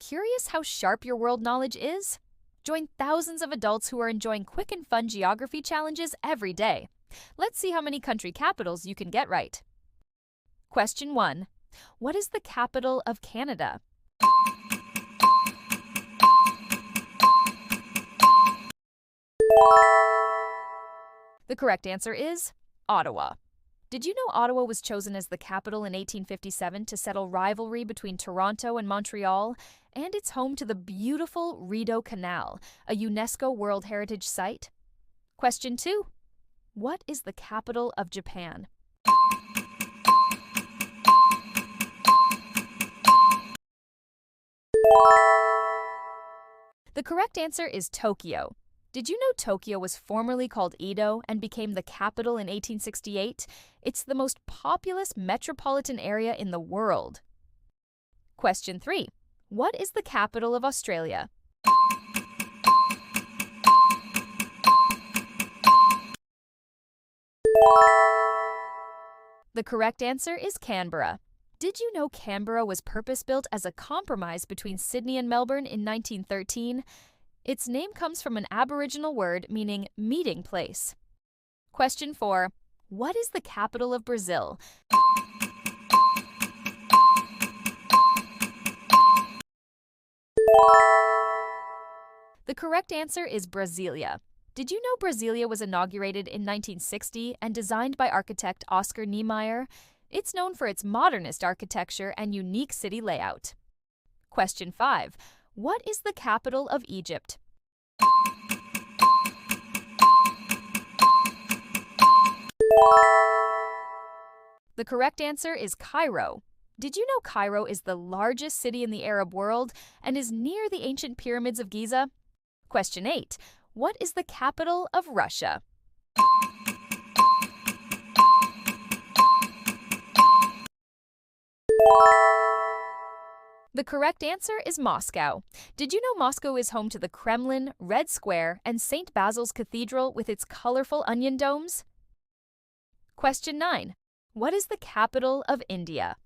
Curious how sharp your world knowledge is? Join thousands of adults who are enjoying quick and fun geography challenges every day. Let's see how many country capitals you can get right. Question 1. What is the capital of Canada? The correct answer is Ottawa. Did you know Ottawa was chosen as the capital in 1857 to settle rivalry between Toronto and Montreal? And it's home to the beautiful Rideau Canal, a UNESCO World Heritage Site. Question 2. What is the capital of Japan? The correct answer is Tokyo. Did you know Tokyo was formerly called Edo and became the capital in 1868? It's the most populous metropolitan area in the world. Question 3. What is the capital of Australia? The correct answer is Canberra. Did you know Canberra was purpose-built as a compromise between Sydney and Melbourne in 1913? Its name comes from an Aboriginal word meaning meeting place. Question 4. What is the capital of Brazil? The correct answer is Brasilia. Did you know Brasilia was inaugurated in 1960 and designed by architect Oscar Niemeyer? It's known for its modernist architecture and unique city layout. Question 5. What is the capital of Egypt? The correct answer is Cairo. Did you know Cairo is the largest city in the Arab world and is near the ancient pyramids of Giza? Question 8. What is the capital of Russia? The correct answer is Moscow. Did you know Moscow is home to the Kremlin, Red Square, and St. Basil's Cathedral with its colorful onion domes? Question 9. What is the capital of India?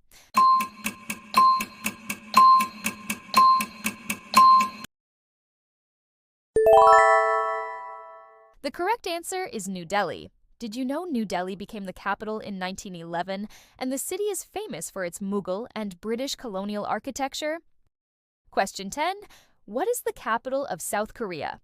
The correct answer is New Delhi. Did you know New Delhi became the capital in 1911, and the city is famous for its Mughal and British colonial architecture? Question 10. What is the capital of South Korea?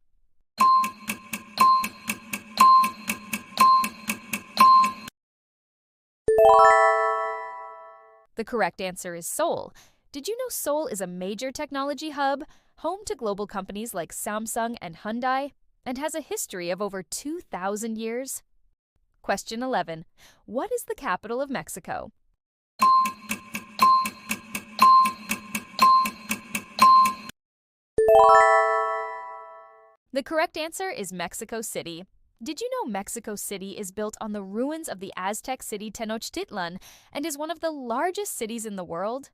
The correct answer is Seoul. Did you know Seoul is a major technology hub, home to global companies like Samsung and Hyundai, and has a history of over 2,000 years? Question 11. What is the capital of Mexico? The correct answer is Mexico City. Did you know Mexico City is built on the ruins of the Aztec city Tenochtitlan and is one of the largest cities in the world?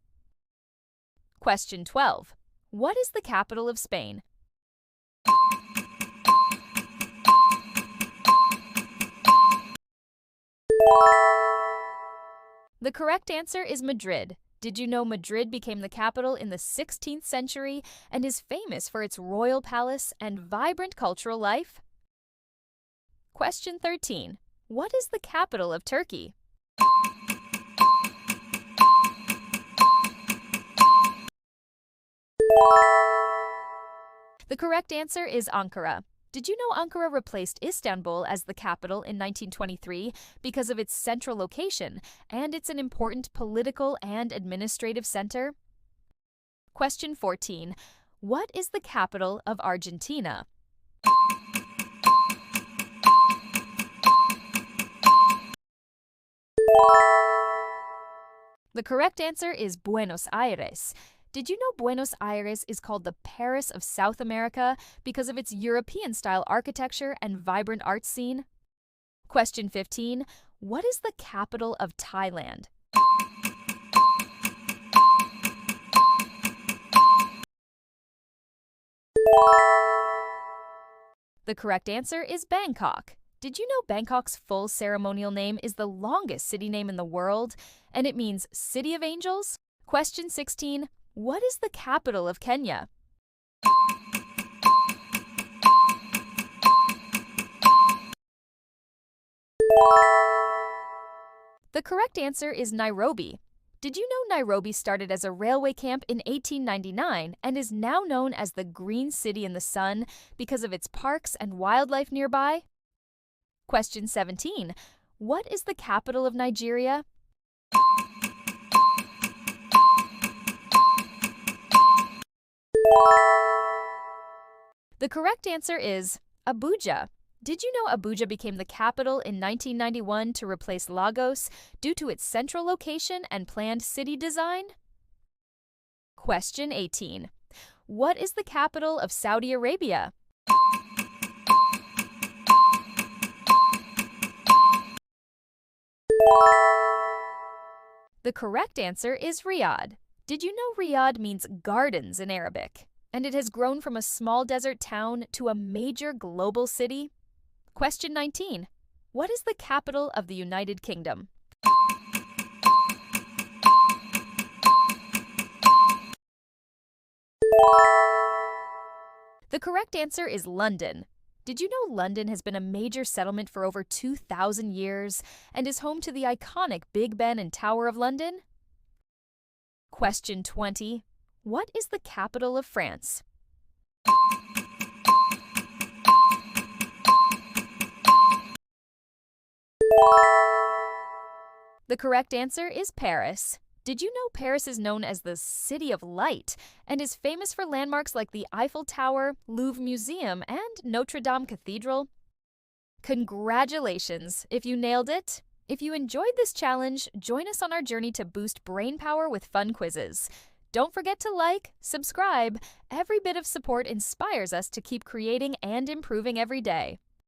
Question 12. What is the capital of Spain? The correct answer is Madrid. Did you know Madrid became the capital in the 16th century and is famous for its royal palace and vibrant cultural life? Question 13. What is the capital of Turkey? The correct answer is Ankara. Did you know Ankara replaced Istanbul as the capital in 1923 because of its central location, and it's an important political and administrative center? Question 14. What is the capital of Argentina? The correct answer is Buenos Aires. Did you know Buenos Aires is called the Paris of South America because of its European-style architecture and vibrant art scene? Question 15. What is the capital of Thailand? The correct answer is Bangkok. Did you know Bangkok's full ceremonial name is the longest city name in the world, and it means City of Angels? Question 16. What is the capital of Kenya? The correct answer is Nairobi. Did you know Nairobi started as a railway camp in 1899 and is now known as the Green City in the Sun because of its parks and wildlife nearby? Question 17. What is the capital of Nigeria? The correct answer is Abuja. Did you know Abuja became the capital in 1991 to replace Lagos due to its central location and planned city design? Question 18. What is the capital of Saudi Arabia? The correct answer is Riyadh. Did you know Riyadh means gardens in Arabic? And it has grown from a small desert town to a major global city? Question 19. What is the capital of the United Kingdom? The correct answer is London. Did you know London has been a major settlement for over 2,000 years and is home to the iconic Big Ben and Tower of London? Question 20. What is the capital of France? The correct answer is Paris. Did you know Paris is known as the City of Light and is famous for landmarks like the Eiffel Tower, Louvre Museum, and Notre Dame Cathedral? Congratulations if you nailed it! If you enjoyed this challenge, join us on our journey to boost brain power with fun quizzes. Don't forget to like, subscribe. Every bit of support inspires us to keep creating and improving every day.